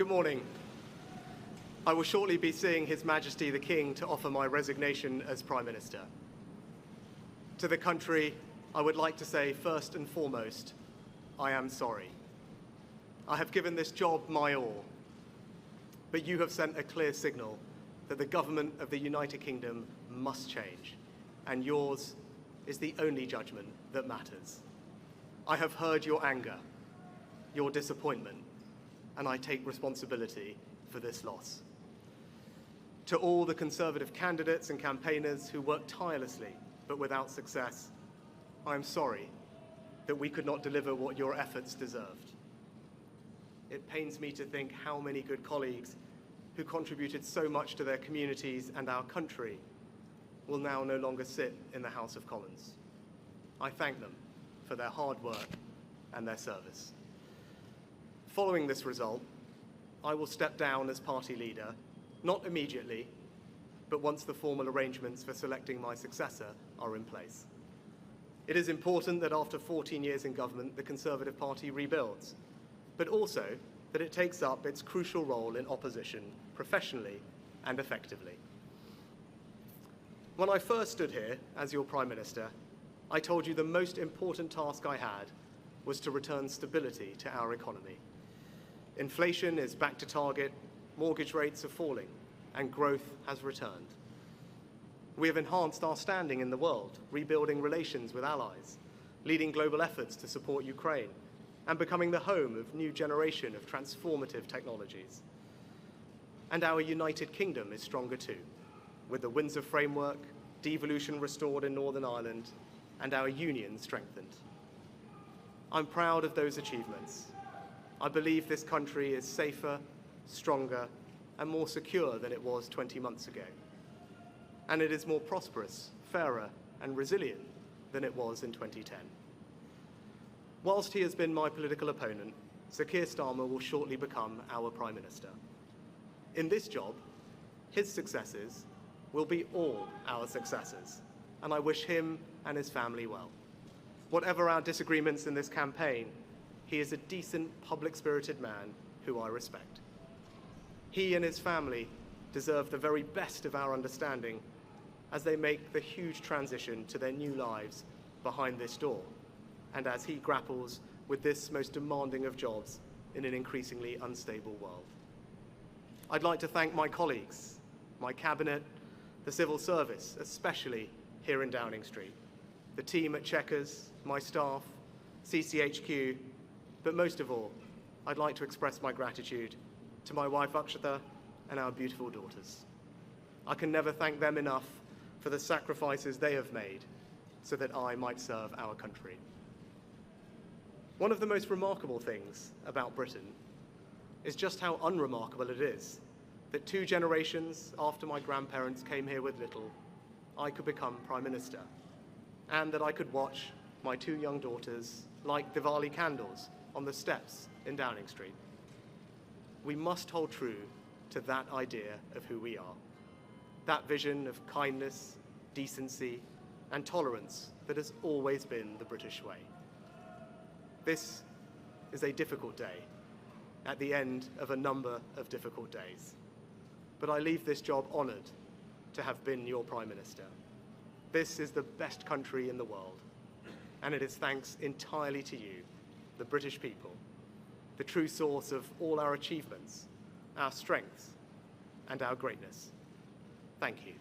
Good morning. I will shortly be seeing His Majesty the King to offer my resignation as Prime Minister. To the country, I would like to say first and foremost, I am sorry. I have given this job my all, but you have sent a clear signal that the government of the United Kingdom must change, and yours is the only judgment that matters. I have heard your anger, your disappointment, and I take responsibility for this loss. To all the Conservative candidates and campaigners who worked tirelessly but without success, I am sorry that we could not deliver what your efforts deserved. It pains me to think how many good colleagues who contributed so much to their communities and our country will now no longer sit in the House of Commons. I thank them for their hard work and their service. Following this result, I will step down as party leader, not immediately, but once the formal arrangements for selecting my successor are in place. It is important that after 14 years in government, the Conservative Party rebuilds, but also that it takes up its crucial role in opposition professionally and effectively. When I first stood here as your Prime Minister, I told you the most important task I had was to return stability to our economy. Inflation is back to target, mortgage rates are falling, and growth has returned. We have enhanced our standing in the world, rebuilding relations with allies, leading global efforts to support Ukraine, and becoming the home of a new generation of transformative technologies. And our United Kingdom is stronger too, with the Windsor Framework, devolution restored in Northern Ireland, and our union strengthened. I'm proud of those achievements. I believe this country is safer, stronger, and more secure than it was 20 months ago. And it is more prosperous, fairer, and resilient than it was in 2010. Whilst he has been my political opponent, Sir Keir Starmer will shortly become our Prime Minister. In this job, his successes will be all our successors, and I wish him and his family well. Whatever our disagreements in this campaign, he is a decent, public-spirited man who I respect. He and his family deserve the very best of our understanding as they make the huge transition to their new lives behind this door, and as he grapples with this most demanding of jobs in an increasingly unstable world. I'd like to thank my colleagues, my cabinet, the civil service, especially here in Downing Street, the team at Chequers, my staff, CCHQ, but most of all, I'd like to express my gratitude to my wife Akshata and our beautiful daughters. I can never thank them enough for the sacrifices they have made so that I might serve our country. One of the most remarkable things about Britain is just how unremarkable it is that 2 generations after my grandparents came here with little, I could become Prime Minister, and that I could watch my 2 young daughters light Diwali candles on the steps in Downing Street. We must hold true to that idea of who we are, that vision of kindness, decency, and tolerance that has always been the British way. This is a difficult day, at the end of a number of difficult days. But I leave this job honoured to have been your Prime Minister. This is the best country in the world, and it is thanks entirely to you, the British people, the true source of all our achievements, our strengths, and our greatness. Thank you.